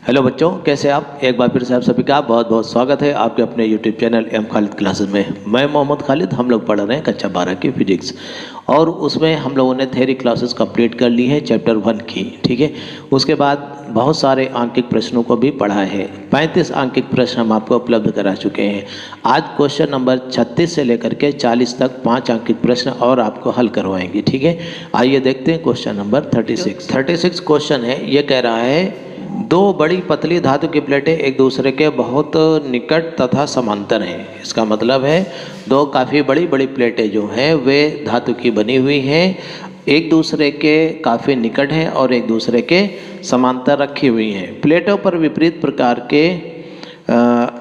Hello बच्चों, कैसे आप? एक बार फिर से आप सभी का बहुत बहुत स्वागत है आपके अपने YouTube channel M Khalid classes में। मैं मोहम्मद खालिद। हम लोग पढ़ रहे हैं कक्षा 12 की फिजिक्स, और उसमें हम लोगों ने थ्योरी क्लासेस कंप्लीट कर ली है चैप्टर 1 की। ठीक है, उसके बाद बहुत सारे आंकिक प्रश्नों को भी पढ़ा है। 35 आंकिक प्रश्न हम आपको उपलब्ध करा चुके हैं। आज क्वेश्चन नंबर 36 से लेकर के 40 तक 5 आंकिक प्रश्न और आपको हल करवाएंगे। ठीक है, आइए देखते हैं क्वेश्चन नंबर 36 क्वेश्चन है। ये कह रहा है, दो बड़ी पतली धातु की प्लेटें एक दूसरे के बहुत निकट तथा समांतर हैं। इसका मतलब है दो काफ़ी बड़ी बड़ी प्लेटें जो हैं वे धातु की बनी हुई हैं, एक दूसरे के काफ़ी निकट हैं और एक दूसरे के समांतर रखी हुई हैं। प्लेटों पर विपरीत प्रकार के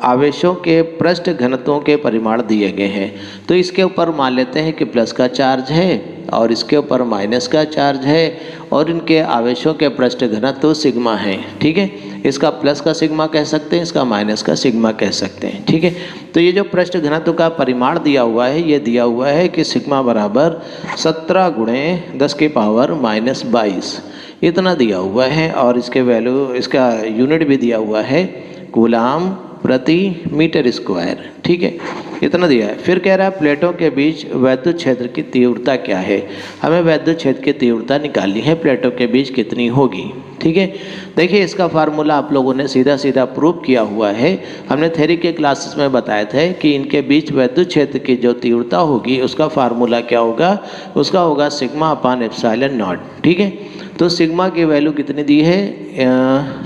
आवेशों के पृष्ठ घनत्वों के परिमाण दिए गए हैं। तो इसके ऊपर मान लेते हैं कि प्लस का चार्ज है और इसके ऊपर माइनस का चार्ज है, और इनके आवेशों के पृष्ठ घनत्व सिग्मा है। ठीक है, इसका प्लस का सिग्मा कह सकते हैं, इसका माइनस का सिग्मा कह सकते हैं। ठीक है, तो ये जो पृष्ठ घनत्व का परिमाण दिया हुआ है, ये दिया हुआ है कि सिग्मा बराबर 17 × 10⁻22 इतना दिया हुआ है, और इसके वैल्यू, इसका यूनिट भी दिया हुआ है कूलाम प्रति मीटर स्क्वायर। ठीक है, इतना दिया है। फिर कह रहा है प्लेटों के बीच वैद्युत क्षेत्र की तीव्रता क्या है। हमें वैद्युत क्षेत्र की तीव्रता निकालनी है, प्लेटों के बीच कितनी होगी। ठीक है, देखिए इसका फार्मूला आप लोगों ने सीधा सीधा प्रूव किया हुआ है। हमने थ्योरी के क्लासेस में बताए थे कि इनके बीच वैद्युत क्षेत्र की जो तीव्रता होगी उसका फार्मूला क्या होगा, उसका होगा σ/ε0। ठीक है, तो सिग्मा की वैल्यू कितनी दी है,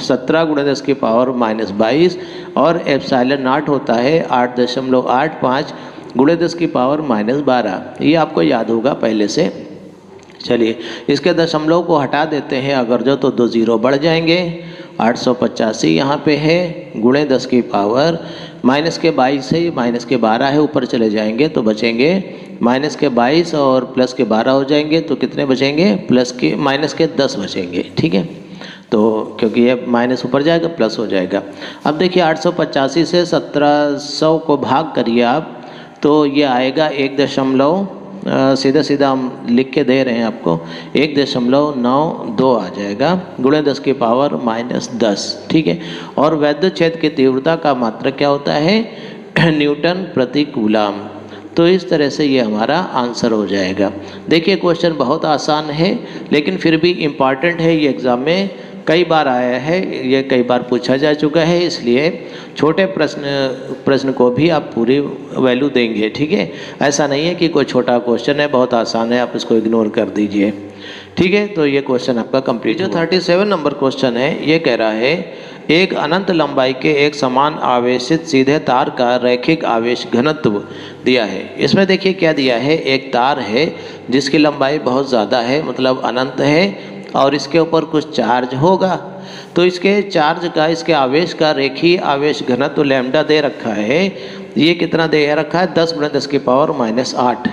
17 × 10⁻22, और ε0 होता है 8.85 × 10⁻12। ये आपको याद होगा पहले से। चलिए इसके दशमलव को हटा देते हैं अगर जो, तो 2 0 बढ़ जाएंगे। 885 यहाँ पे है, गुणे 10 की पावर माइनस के 22 है, माइनस के 12 है, ऊपर चले जाएंगे तो बचेंगे माइनस के 22 और प्लस के 12 हो जाएंगे, तो कितने बचेंगे, माइनस के 10 बचेंगे। ठीक है, तो क्योंकि ये माइनस ऊपर जाएगा प्लस हो जाएगा। अब देखिए 885 से 1700 को भाग करिए आप, तो ये आएगा 1 सीधा सीधा हम लिख के दे रहे हैं आपको, 1.92 आ जाएगा, गुणे 10 की पावर -10। ठीक है, और वैद्युत क्षेत्र की तीव्रता का मात्रक क्या होता है, न्यूटन प्रति कूलाम। तो इस तरह से ये हमारा आंसर हो जाएगा। देखिए क्वेश्चन बहुत आसान है, लेकिन फिर भी इम्पॉर्टेंट है। ये एग्ज़ाम में कई बार आया है, ये कई बार पूछा जा चुका है, इसलिए छोटे प्रश्न को भी आप पूरी वैल्यू देंगे। ठीक है, ऐसा नहीं है कि कोई छोटा क्वेश्चन है बहुत आसान है आप इसको इग्नोर कर दीजिए। ठीक है, तो ये क्वेश्चन आपका कंप्लीट। जो 37 नंबर क्वेश्चन है, ये कह रहा है एक अनंत लंबाई के एक समान आवेशित सीधे तार का रैखिक आवेश घनत्व दिया है। इसमें देखिए क्या दिया है, एक तार है जिसकी लंबाई बहुत ज़्यादा है, मतलब अनंत है, और इसके ऊपर कुछ चार्ज होगा। तो इसके चार्ज का, इसके आवेश का रेखीय आवेश घनत्व लैम्डा दे रखा है। ये कितना दे रखा है, 10 × 10 की पावर -8,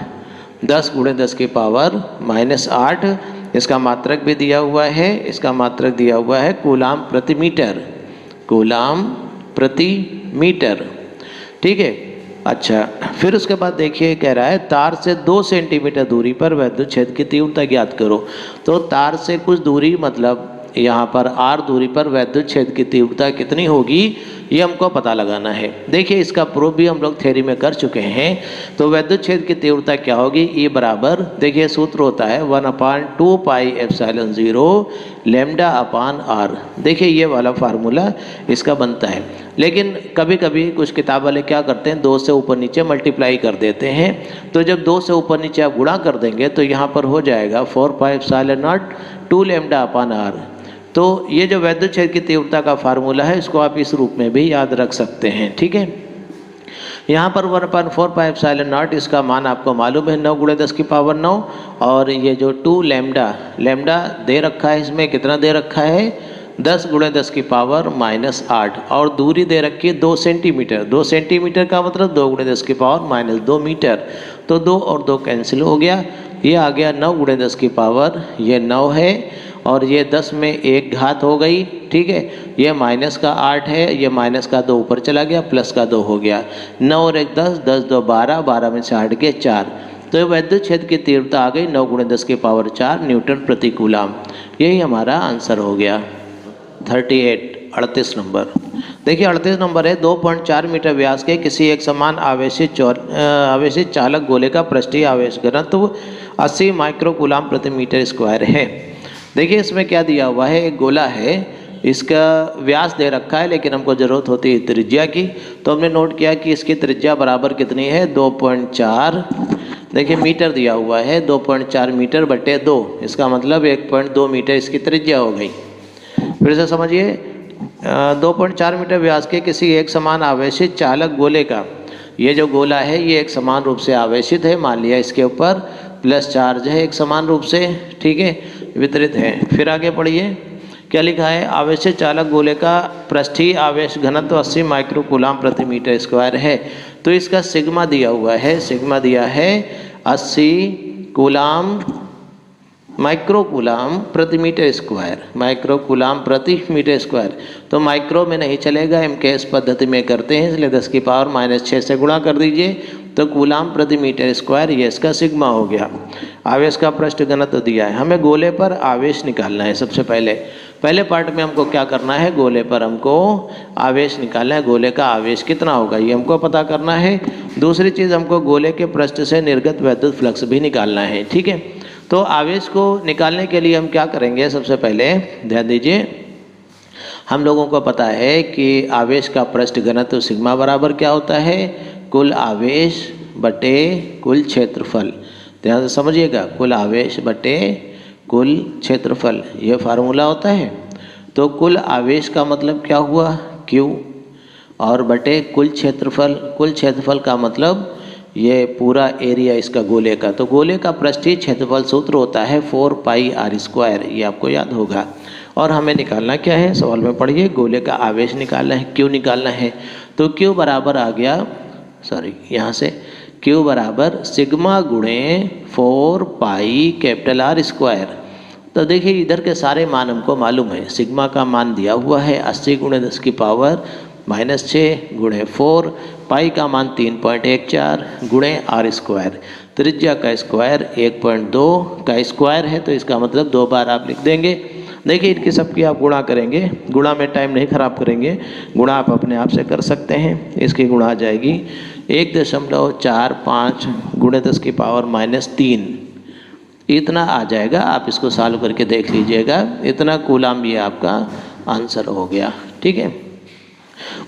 10 × 10 की पावर -8। इसका मात्रक भी दिया हुआ है, इसका मात्रक दिया हुआ है कूलाम प्रति मीटर, कूलाम प्रति मीटर। ठीक है, अच्छा फिर उसके बाद देखिए कह रहा है तार से 2 सेंटीमीटर दूरी पर वैद्युत क्षेत्र की तीव्रता ज्ञात करो। तो तार से कुछ दूरी, मतलब यहाँ पर r दूरी पर वैद्युत क्षेत्र की तीव्रता कितनी होगी, ये हमको पता लगाना है। देखिए इसका प्रूफ भी हम लोग थ्योरी में कर चुके हैं। तो वैद्युत क्षेत्र की तीव्रता क्या होगी, E बराबर, देखिए सूत्र होता है 1/2πε0 λ/r। देखिए ये वाला फार्मूला इसका बनता है। लेकिन कभी कभी कुछ किताब वाले क्या करते हैं, 2 से ऊपर नीचे मल्टीप्लाई कर देते हैं। तो जब 2 से ऊपर नीचे आप गुणा कर देंगे तो यहाँ पर हो जाएगा 4πε0 2 λ/r। तो ये जो वैद्युत क्षेत्र की तीव्रता का फार्मूला है, इसको आप इस रूप में भी याद रख सकते हैं। ठीक है, यहाँ पर 1/4πε0 इसका मान आपको मालूम है, 9 × 10 की पावर 9, और ये जो 2 लैम्डा दे रखा है, इसमें कितना दे रखा है, 10 × 10 की पावर -8, और दूरी दे रखी है 2 सेंटीमीटर। 2 सेंटीमीटर का मतलब 2 × 10 की पावर -2 मीटर। तो 2 और 2 कैंसिल हो गया, ये आ गया 9 × 10 की पावर, ये 9 है, और ये 10 में 1 घात हो गई। ठीक है, ये -8 है, ये माइनस का 2 ऊपर चला गया, प्लस का 2 हो गया, 9 और 1 10, 10 2 12, 12 में से हट के 4। तो वैद्युत क्षेत्र की तीव्रता आ गई 9 × 10 की पावर 4 न्यूटन प्रति कूलाम। यही हमारा आंसर हो गया। 38 38 नंबर। देखिए 38 नंबर है, 2.4 मीटर व्यास के किसी एक समान आवेशित चालक गोले का पृष्ठीय आवेश घनत्व 80 माइक्रोकूलाम प्रति मीटर स्क्वायर है। देखिए इसमें क्या दिया हुआ है, एक गोला है, इसका व्यास दे रखा है लेकिन हमको ज़रूरत होती है त्रिज्या की, तो हमने नोट किया कि इसकी त्रिज्या बराबर कितनी है, 2.4। देखिए मीटर दिया हुआ है, 2.4 मीटर बटे 2, इसका मतलब 1.2 मीटर इसकी त्रिज्या हो गई। फिर से समझिए, 2.4 मीटर व्यास के किसी एक समान आवेशित चालक गोले का, ये जो गोला है ये एक समान रूप से आवेशित है, मान लिया इसके ऊपर प्लस चार्ज है एक समान रूप से, ठीक है, वितरित है। फिर आगे पढ़िए क्या लिखा है, आवेशित चालक गोले का पृष्ठीय आवेश घनत्व 80 माइक्रोकूलाम प्रति मीटर स्क्वायर है। तो इसका सिग्मा दिया हुआ है, सिग्मा दिया है 80 कूलाम माइक्रोकूलाम प्रति मीटर स्क्वायर, माइक्रोकूलाम प्रति मीटर स्क्वायर। तो माइक्रो में नहीं चलेगा, MKS पद्धति में करते हैं, इसलिए 10 की पावर -6 से गुणा कर दीजिए, तो कूलाम प्रति मीटर स्क्वायर ये इसका सिग्मा हो गया। आवेश का पृष्ठ घनत्व दिया है, हमें गोले पर आवेश निकालना है। सबसे पहले पार्ट में हमको क्या करना है, गोले पर हमको आवेश निकालना है, गोले का आवेश कितना होगा ये हमको पता करना है। दूसरी चीज़, हमको गोले के पृष्ठ से निर्गत वैद्युत फ्लक्स भी निकालना है, ठीक है। तो आवेश को निकालने के लिए हम क्या करेंगे, सबसे पहले ध्यान दीजिए, हम लोगों को पता है कि आवेश का पृष्ठ घनत्व सिग्मा बराबर क्या होता है, कुल आवेश बटे कुल क्षेत्रफल। ध्यान से समझिएगा, कुल आवेश बटे कुल क्षेत्रफल, ये फार्मूला होता है। तो कुल आवेश का मतलब क्या हुआ, Q, और बटे कुल क्षेत्रफल का मतलब ये पूरा एरिया इसका गोले का। तो गोले का पृष्ठीय क्षेत्रफल सूत्र होता है 4πr², ये आपको याद होगा। और हमें निकालना क्या है, सवाल में पढ़िए, गोले का आवेश निकालना है, Q निकालना है। तो Q बराबर आ गया, यहाँ से Q बराबर सिग्मा गुणे 4πR²। तो देखिए इधर के सारे मान हमको मालूम है, सिग्मा का मान दिया हुआ है 80 × 10 की पावर -6 गुणे 4, पाई का मान 3.14 गुणे R², त्रिज्या का स्क्वायर 1.2 का स्क्वायर है, तो इसका मतलब 2 बार आप लिख देंगे। देखिए इनकी सबकी आप गुणा करेंगे, गुणा में टाइम नहीं खराब करेंगे, गुणा आप अपने आप से कर सकते हैं। इसकी गुणा आ जाएगी 1.45 गुणे 10 की पावर -3, इतना आ जाएगा। आप इसको सॉल्व करके देख लीजिएगा, इतना कूलाम ये आपका आंसर हो गया, ठीक है।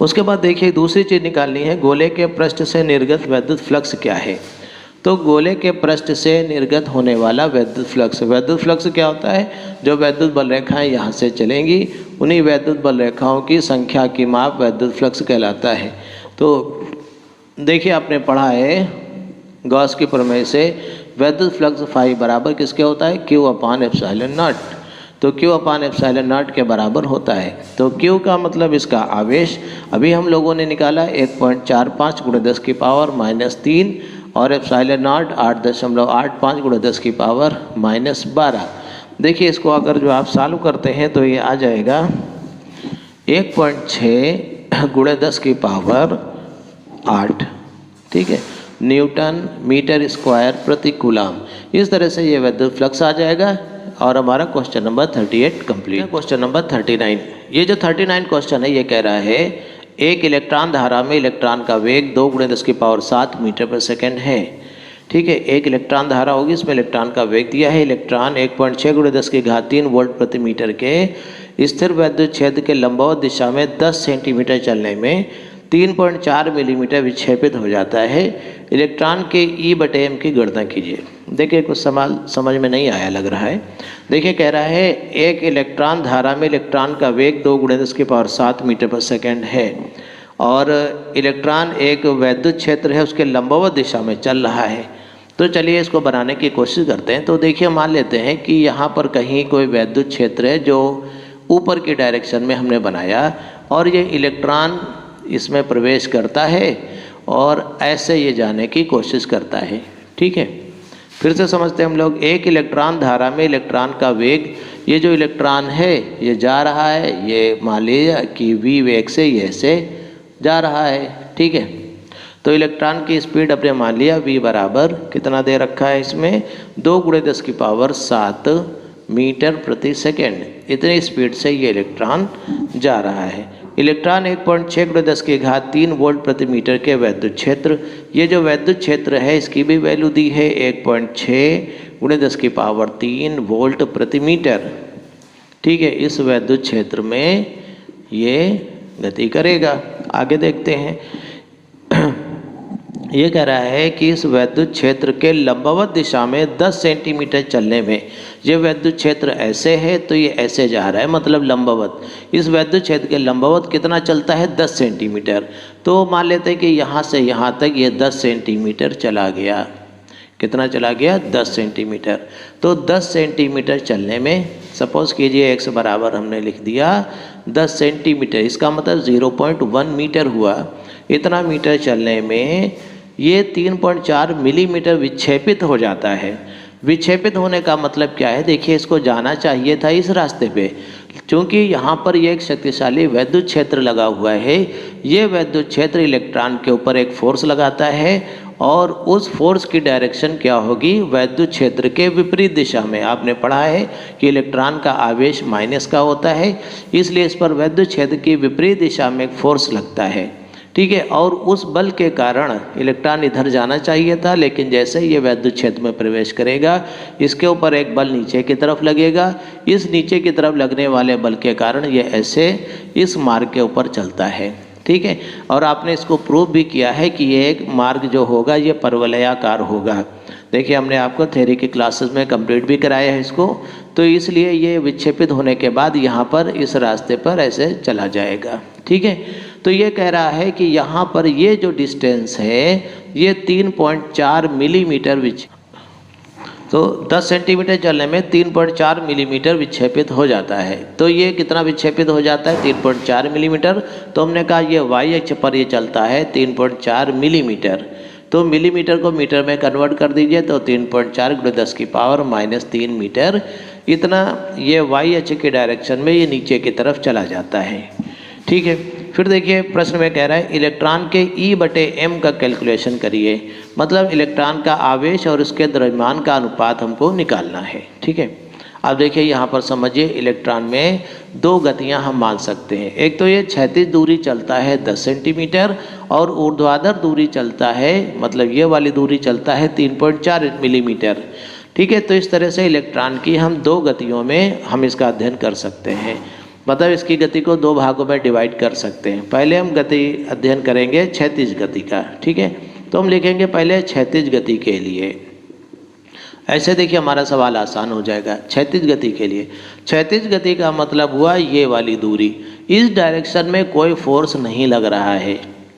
उसके बाद देखिए दूसरी चीज़ निकालनी है, गोले के पृष्ठ से निर्गत वैद्युत फ्लक्स क्या है। तो गोले के पृष्ठ से निर्गत होने वाला वैद्युत फ्लक्स क्या होता है, जो वैद्युत बल रेखाएं यहाँ से चलेंगी, उन्हीं वैद्युत बल रेखाओं की संख्या की माप वैद्युत फ्लक्स कहलाता है। तो देखिए आपने पढ़ा है गॉस की प्रमेय से, वैद्युत फ्लक्स फाई बराबर किसके होता है, Q/ε0। तो Q/ε0 के बराबर होता है। तो Q का मतलब इसका आवेश, अभी हम लोगों ने निकाला 1.45 × 10 की पावर -3 और ε0 8.85 × 10 की पावर -12। देखिए इसको अगर जो आप सॉल्व करते हैं तो ये आ जाएगा 1.6 × 10 की पावर 8, ठीक है, न्यूटन मीटर स्क्वायर प्रति कूलाम। इस तरह से ये वैद्युत फ्लक्स आ जाएगा। और हमारा question number 38 complete. Question number 39, ये जो 39 क्वेश्चन है ये कह रहा है एक इलेक्ट्रॉन धारा में इलेक्ट्रॉन का वेग 2 × 10 की पावर 7 मीटर पर सेकेंड है, ठीक है। एक इलेक्ट्रॉन धारा होगी, इसमें इलेक्ट्रॉन का वेग दिया है, इलेक्ट्रॉन 1.6 × 10 की घात 3 वोल्ट प्रति मीटर के स्थिर वैद्युत क्षेत्र के लंबवत दिशा में 10 सेंटीमीटर चलने में 3.4 मिलीमीटर विक्षेपित हो जाता है। इलेक्ट्रॉन के E/m की गणना कीजिए। देखिए कुछ सवाल समझ में नहीं आया लग रहा है। देखिए कह रहा है एक इलेक्ट्रॉन धारा में इलेक्ट्रॉन का वेग 2 × 10 की पावर 7 मीटर पर सेकेंड है और इलेक्ट्रॉन एक वैद्युत क्षेत्र है उसके लंबवत दिशा में चल रहा है। तो चलिए इसको बनाने की कोशिश करते हैं। तो देखिए मान लेते हैं कि यहाँ पर कहीं कोई वैद्युत क्षेत्र है जो ऊपर की डायरेक्शन में हमने बनाया और ये इलेक्ट्रॉन इसमें प्रवेश करता है और ऐसे ये जाने की कोशिश करता है, ठीक है। फिर से समझते हैं हम लोग, एक इलेक्ट्रॉन धारा में इलेक्ट्रॉन का वेग, ये जो इलेक्ट्रॉन है ये जा रहा है, ये मान लीजिए कि v वेग से ये ऐसे जा रहा है, ठीक है। तो इलेक्ट्रॉन की स्पीड अपने मान लिया v बराबर कितना दे रखा है इसमें 2 × 10 की पावर 7 मीटर प्रति सेकेंड, इतनी स्पीड से ये इलेक्ट्रॉन जा रहा है। इलेक्ट्रॉन 1.6 × 10⁻³ वोल्ट प्रति मीटर के वैद्युत क्षेत्र, ये जो वैद्युत क्षेत्र है इसकी भी वैल्यू दी है 1.6 × 10⁻³ वोल्ट प्रति मीटर। ठीक है, इस वैद्युत क्षेत्र में ये गति करेगा। आगे देखते हैं। ये कह रहा है कि इस वैद्युत क्षेत्र के लंबवत दिशा में 10 सेंटीमीटर चलने में, ये वैद्युत क्षेत्र ऐसे है तो ये ऐसे जा रहा है, मतलब लंबवत। इस वैद्युत क्षेत्र के लंबवत कितना चलता है? 10 सेंटीमीटर। तो मान लेते हैं कि यहाँ से यहाँ तक ये 10 सेंटीमीटर चला गया। कितना चला गया? 10 सेंटीमीटर। तो 10 सेंटीमीटर चलने में, सपोज कीजिए x बराबर हमने लिख दिया 10 सेंटीमीटर, इसका मतलब 0.1 मीटर हुआ। इतना मीटर चलने में ये 3.4 मिलीमीटर विक्षेपित हो जाता है। विक्षेपित होने का मतलब क्या है? देखिए, इसको जाना चाहिए था इस रास्ते पे, क्योंकि यहाँ पर ये एक शक्तिशाली वैद्युत क्षेत्र लगा हुआ है। ये वैद्युत क्षेत्र इलेक्ट्रॉन के ऊपर एक फोर्स लगाता है और उस फोर्स की डायरेक्शन क्या होगी? वैद्युत क्षेत्र के विपरीत दिशा में। आपने पढ़ा है कि इलेक्ट्रॉन का आवेश माइनस का होता है, इसलिए इस पर वैद्युत क्षेत्र की विपरीत दिशा में एक फोर्स लगता है। ठीक है, और उस बल के कारण इलेक्ट्रॉन इधर जाना चाहिए था, लेकिन जैसे ये वैद्युत क्षेत्र में प्रवेश करेगा इसके ऊपर एक बल नीचे की तरफ लगेगा। इस नीचे की तरफ लगने वाले बल के कारण ये ऐसे इस मार्ग के ऊपर चलता है। ठीक है, और आपने इसको प्रूव भी किया है कि ये एक मार्ग जो होगा ये परवलयाकार होगा। देखिए, हमने आपको थ्योरी की क्लासेस में कंप्लीट भी कराया है इसको। तो इसलिए ये विक्षेपित होने के बाद यहाँ पर इस रास्ते पर ऐसे चला जाएगा। ठीक है, तो ये कह रहा है कि यहाँ पर ये जो डिस्टेंस है ये 3.4 मिलीमीटर तो 10 सेंटीमीटर चलने में 3.4 मिलीमीटर विक्षेपित हो जाता है। तो ये कितना विक्षेपित हो जाता है? 3.4 मिलीमीटर। तो हमने कहा ये y अक्ष पर ये चलता है 3.4 मिलीमीटर। तो मिलीमीटर को मीटर में कन्वर्ट कर दीजिए तो 3.4 × 10⁻³ मीटर, इतना ये y अक्ष के डायरेक्शन में ये नीचे की तरफ चला जाता है। ठीक है, फिर देखिए प्रश्न में कह रहा है इलेक्ट्रॉन के E/m का कैलकुलेशन करिए, मतलब इलेक्ट्रॉन का आवेश और उसके द्रव्यमान का अनुपात हमको निकालना है। ठीक है, अब देखिए यहाँ पर समझिए, इलेक्ट्रॉन में दो गतियाँ हम मान सकते हैं। एक तो ये क्षैतिज दूरी चलता है 10 सेंटीमीटर और ऊर्ध्वाधर दूरी चलता है, मतलब ये वाली दूरी चलता है 3.4 मिलीमीटर। ठीक है, तो इस तरह से इलेक्ट्रॉन की हम दो गतियों में हम इसका अध्ययन कर सकते हैं, मतलब इसकी गति को दो भागों में डिवाइड कर सकते हैं। पहले हम गति अध्ययन करेंगे क्षैतिज गति का। ठीक है, तो हम लिखेंगे पहले क्षैतिज गति के लिए। ऐसे देखिए हमारा सवाल आसान हो जाएगा। क्षैतिज गति के लिए, क्षैतिज गति का मतलब हुआ ये वाली दूरी, इस डायरेक्शन में कोई फोर्स नहीं लग रहा है।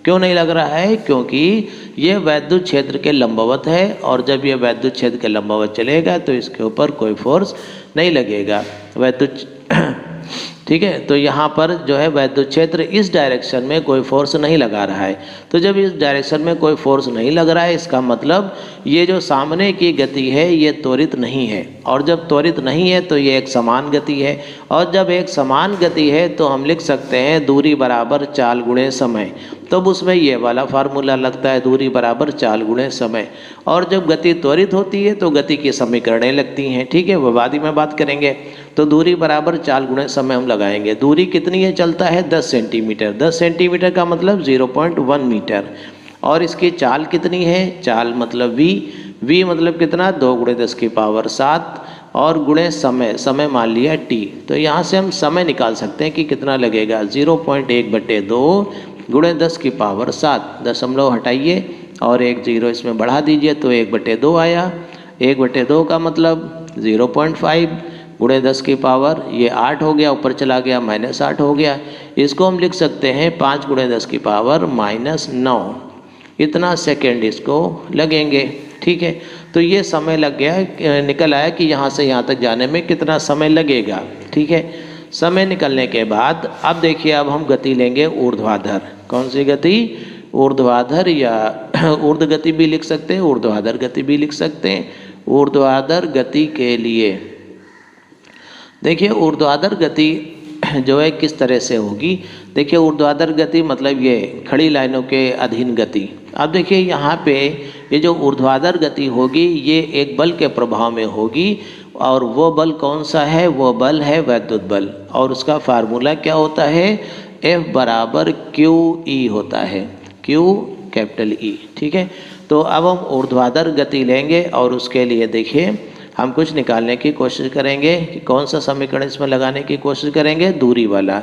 क्यों नहीं लग रहा है? क्योंकि ये वैद्युत क्षेत्र के लंबवत है, और जब ये वैद्युत क्षेत्र के लंबवत चलेगा तो इसके ऊपर कोई फोर्स नहीं लगेगा वैद्युत। ठीक है, तो यहाँ पर जो है वैद्युत क्षेत्र इस डायरेक्शन में कोई फोर्स नहीं लगा रहा है। तो जब इस डायरेक्शन में कोई फोर्स नहीं लग रहा है, इसका मतलब ये जो सामने की गति है ये त्वरित नहीं है, और जब त्वरित नहीं है तो ये एक समान गति है, और जब एक समान गति है तो हम लिख सकते हैं दूरी बराबर चाल गुणे समय। तब उसमें ये वाला फार्मूला लगता है, दूरी बराबर चाल गुणे समय। और जब गति त्वरित होती है तो गति की समीकरणें लगती हैं। ठीक है, वो बाद ही में बात करेंगे। तो दूरी बराबर चाल गुणे समय हम लगाएंगे। दूरी कितनी है? चलता है 10 सेंटीमीटर। 10 सेंटीमीटर का मतलब 0.1 मीटर। और इसकी चाल कितनी है? चाल मतलब v मतलब कितना? 2 × 10⁻7 और गुणे समय, समय मान लिया t। तो यहाँ से हम समय निकाल सकते हैं कि कितना लगेगा। 0.1/2 × 10⁻7, दशमलव हटाइए और एक जीरो इसमें बढ़ा दीजिए तो 1/2 आया। 1/2 का मतलब 0.5 × 10⁻, ये 8 हो गया, ऊपर चला गया -8 हो गया। इसको हम लिख सकते हैं 5 × 10⁻⁹ इतना सेकेंड इसको लगेंगे। ठीक है, तो ये समय लग गया, निकल आया कि यहाँ से यहाँ तक जाने में कितना समय लगेगा। ठीक है, समय निकलने के बाद अब देखिए, अब हम गति लेंगे ऊर्ध्वाधर। कौन सी गति? ऊर्ध्वाधर, या ऊर्ध्व गति भी लिख सकते हैं, ऊर्ध्वाधर गति भी लिख सकते हैं। ऊर्ध्वाधर गति के लिए देखिए, ऊर्ध्वाधर गति जो है किस तरह से होगी। देखिए, ऊर्ध्वाधर गति मतलब ये खड़ी लाइनों के अधीन गति। अब देखिए यहाँ पे ये जो ऊर्ध्वाधर गति होगी ये एक बल के प्रभाव में होगी। और वो बल कौन सा है? वो बल है वैद्युत बल, और उसका फार्मूला क्या होता है? F बराबर क्यू ई होता है, क्यू कैपिटल ई। ठीक है, तो अब हम ऊर्ध्वाधर गति लेंगे और उसके लिए देखिए हम कुछ निकालने की कोशिश करेंगे कि कौन सा समीकरण इसमें लगाने की कोशिश करेंगे? दूरी वाला।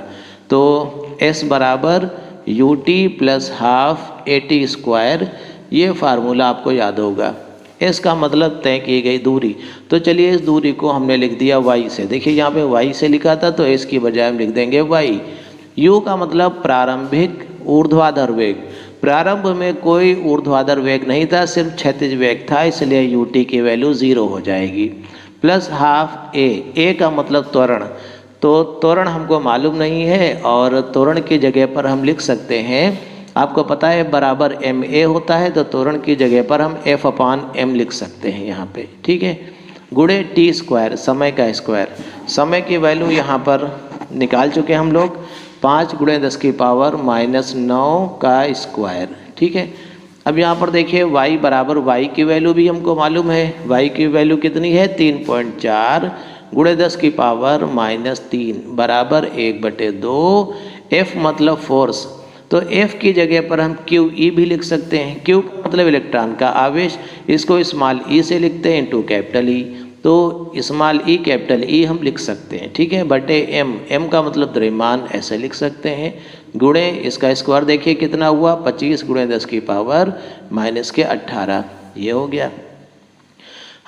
तो S बराबर U T plus half A T square, ये फार्मूला आपको याद होगा। S का मतलब तय की गई दूरी। तो चलिए इस दूरी को हमने लिख दिया y से। देखिए यहाँ पे y से लिखा था तो S की बजाय हम लिख देंगे y। U का मतलब प्रारंभिक ऊर्ध्वाधर वेग। प्रारंभ में कोई ऊर्ध्वाधर वेग नहीं था, सिर्फ क्षैतिज वेग था, इसलिए यू टी की वैल्यू 0 हो जाएगी। प्लस हाफ ए का मतलब त्वरण। तो त्वरण हमको मालूम नहीं है और त्वरण की जगह पर हम लिख सकते हैं, आपको पता है बराबर एम ए होता है, तो त्वरण की जगह पर हम एफ अपान एम लिख सकते हैं यहाँ पे। ठीक है, गुणे टी स्क्वायर, समय का स्क्वायर। समय की वैल्यू यहाँ पर निकाल चुके हम लोग, 5 गुणे 10 की पावर -9 का स्क्वायर। ठीक है, अब यहाँ पर देखिए y बराबर y की वैल्यू भी हमको मालूम है। y की वैल्यू कितनी है? 3.4 गुणे 10 की पावर -3 बराबर 1/2। F मतलब फोर्स, तो F की जगह पर हम क्यू ई भी लिख सकते हैं। क्यू मतलब इलेक्ट्रॉन का आवेश, इसको स्मॉल ई से लिखते हैं इंटू कैपिटल ई, तो स्मॉल ई कैपिटल ई हम लिख सकते हैं। ठीक है, बटे एम, एम का मतलब द्रव्यमान, ऐसे लिख सकते हैं। गुणे इसका स्क्वायर देखिए कितना हुआ? 25 गुणे 10 की पावर -18, ये हो गया।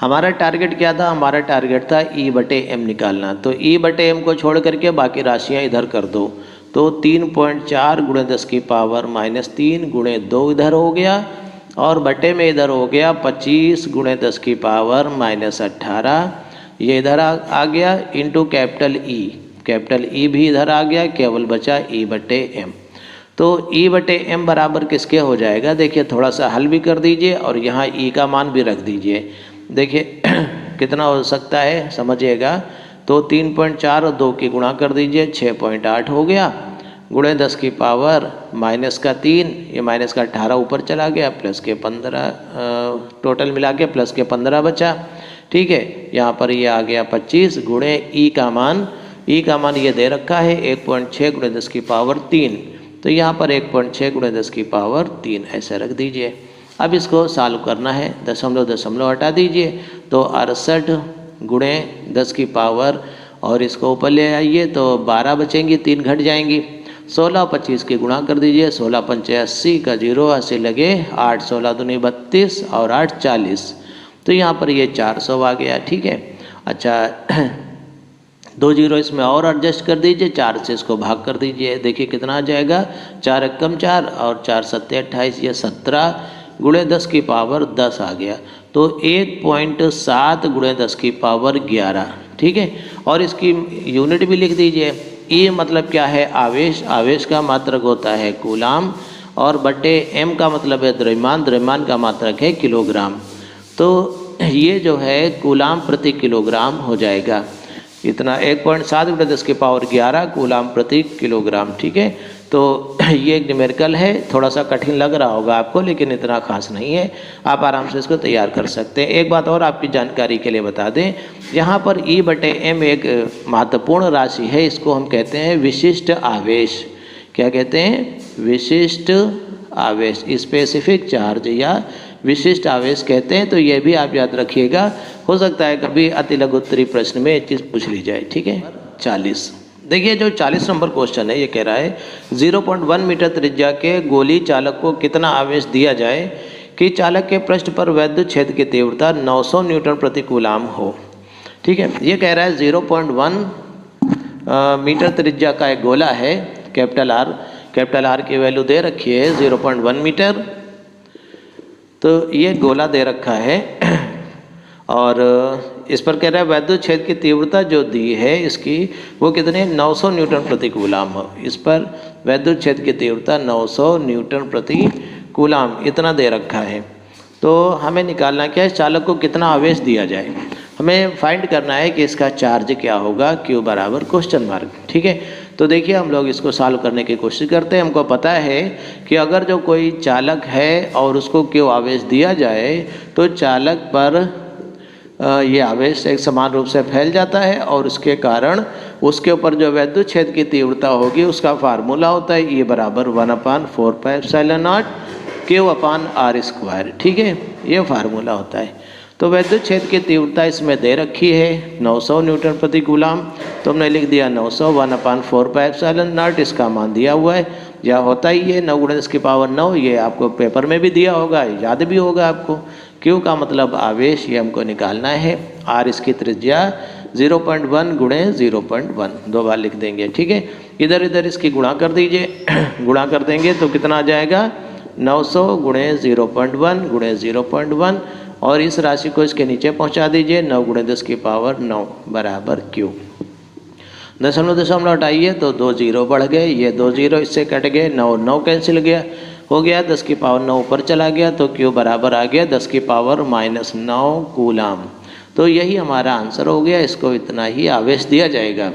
हमारा टारगेट क्या था? हमारा टारगेट था ई बटे एम निकालना। तो ई बटे एम को छोड़ करके बाकी राशियाँ इधर कर दो, तो 3.4 गुणे 10 की पावर -3 गुणे 2 इधर हो गया, और बटे में इधर हो गया 25 गुणे 10 की पावर -18, ये इधर आ गया, into capital E. Capital E भी इधर आ गया, केवल बचा ई बटे एम। तो ई बटे एम बराबर किसके हो जाएगा? देखिए थोड़ा सा हल भी कर दीजिए और यहाँ ई का मान भी रख दीजिए। देखिए कितना हो सकता है समझिएगा। तो 3.4 और 2 की गुणा कर दीजिए, 6.8 हो गया, गुणे 10 की पावर -3, ये -18 ऊपर चला गया, प्लस के 15, टोटल मिला के प्लस के 15 बचा। ठीक है, यहाँ पर ये आ गया 25 गुणे ई का मान ये दे रखा है 1.6 गुणे 10 की पावर 3, तो यहाँ पर 1.6 गुणे 10 की पावर 3 ऐसे रख दीजिए। अब इसको सॉल्व करना है, दशमलव हटा दीजिए, तो 68 गुणे 10 की पावर, और इसको ऊपर ले आइए तो 12 बचेंगी, 3 घट जाएंगी। 16 25 की गुणा कर दीजिए, 16 पंचे 80 का 0, 80 लगे 8, 16 दूनी 32 और 8 40, तो यहाँ पर ये 400 आ गया। ठीक है, अच्छा 2 जीरो इसमें और एडजस्ट कर दीजिए, 4 से इसको भाग कर दीजिए, देखिए कितना आ जाएगा? 4 एकम 4 और 4 सत्ते 28, ये 17 गुणे 10 की पावर 10 आ गया, तो 1.7 गुणे 10 की पावर 11। ठीक है, और इसकी यूनिट भी लिख दीजिए। ई मतलब क्या है? आवेश, आवेश का मात्रक होता है कूलाम, और बटे एम का मतलब है द्रव्यमान, द्रव्यमान का मात्रक है किलोग्राम। तो ये जो है कूलाम प्रति किलोग्राम हो जाएगा, इतना 1.7 गुणे 10 की पावर 11 कूलाम प्रति किलोग्राम। ठीक है, तो ये एक न्यूमेरिकल है, थोड़ा सा कठिन लग रहा होगा आपको, लेकिन इतना खास नहीं है, आप आराम से इसको तैयार कर सकते हैं। एक बात और आपकी जानकारी के लिए बता दें, यहाँ पर ई बटे एम एक महत्वपूर्ण राशि है, इसको हम कहते हैं विशिष्ट आवेश। क्या कहते हैं? विशिष्ट आवेश, स्पेसिफिक चार्ज या विशिष्ट आवेश कहते हैं। तो ये भी आप याद रखिएगा, हो सकता है कभी अति लघु उत्तरीय प्रश्न में एक चीज़ पूछ ली जाए। ठीक है, 40 देखिए जो 40 नंबर क्वेश्चन है, ये कह रहा है 0.1 मीटर त्रिज्या के गोली चालक को कितना आवेश दिया जाए कि चालक के पृष्ठ पर वैद्युत क्षेत्र की तीव्रता 900 न्यूटन प्रति कूलाम हो। ठीक है, ये कह रहा है 0.1 मीटर त्रिज्या का एक गोला है, कैपिटल आर की वैल्यू दे रखी है 0.1 मीटर, तो ये गोला दे रखा है, और इस पर कह रहा है वैद्युत क्षेत्र की तीव्रता जो दी है इसकी, वो कितने? 900 न्यूटन प्रति कूलाम हो। इस पर वैद्युत क्षेत्र की तीव्रता 900 न्यूटन प्रति कूलाम इतना दे रखा है। तो हमें निकालना क्या है? चालक को कितना आवेश दिया जाए, हमें फाइंड करना है कि इसका चार्ज क्या होगा, Q बराबर क्वेश्चन मार्क। ठीक है, तो देखिए हम लोग इसको सॉल्व करने की कोशिश करते हैं। हमको पता है कि अगर जो कोई चालक है और उसको Q आवेश दिया जाए, तो चालक पर ये आवेश एक समान रूप से फैल जाता है और उसके कारण उसके ऊपर जो विद्युत क्षेत्र की तीव्रता होगी उसका फार्मूला होता है ये बराबर 1/4πε0 Q/r²। ठीक है, ये फार्मूला होता है। तो विद्युत क्षेत्र की तीव्रता इसमें दे रखी है 900 न्यूटन प्रति कूलाम, तो हमने लिख दिया 900 1/4πε0, इसका मान दिया हुआ है। या होता ही है 9 × 10⁹ ये आपको पेपर में भी दिया होगा, याद भी होगा आपको। क्यू का मतलब आवेश, ये हमको निकालना है। आर इसकी त्रिज्या 0.1 × 0.1 दो बार लिख देंगे। ठीक है, इधर इधर इसकी गुणा कर दीजिए गुणा कर देंगे तो कितना आ जाएगा 900 × 0.1 × 0.1 और इस राशि को इसके नीचे पहुंचा दीजिए 9 × 10⁹ बराबर क्यू। दशमलव हटाइए तो 2 0 बढ़ गए, ये 2 0 इससे कट गए, 9 कैंसिल गया हो गया, 10⁹ ऊपर चला गया तो क्यू बराबर आ गया 10⁻⁻9 कूलाम। तो यही हमारा आंसर हो गया, इसको इतना ही आवेश दिया जाएगा।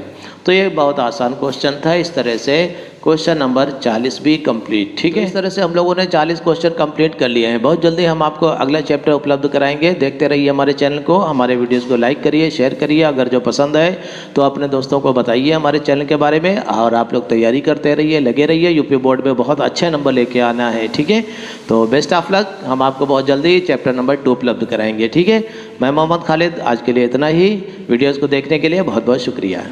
तो ये बहुत आसान क्वेश्चन था। इस तरह से क्वेश्चन नंबर 40 भी कंप्लीट। ठीक है, इस तरह से हम लोगों ने 40 क्वेश्चन कंप्लीट कर लिए हैं। बहुत जल्दी हम आपको अगला चैप्टर उपलब्ध कराएंगे। देखते रहिए हमारे चैनल को, हमारे वीडियोस को लाइक करिए, शेयर करिए। अगर जो पसंद है तो अपने दोस्तों को बताइए हमारे चैनल के बारे में। और आप लोग तैयारी करते रहिए, लगे रहिए। यूपी बोर्ड में बहुत अच्छे नंबर लेके आना है। ठीक है, तो बेस्ट ऑफ लक। हम आपको बहुत जल्दी चैप्टर नंबर 2 उपलब्ध कराएंगे। ठीक है, मैं मोहम्मद खालिद, आज के लिए इतना ही। वीडियोज़ को देखने के लिए बहुत बहुत शुक्रिया।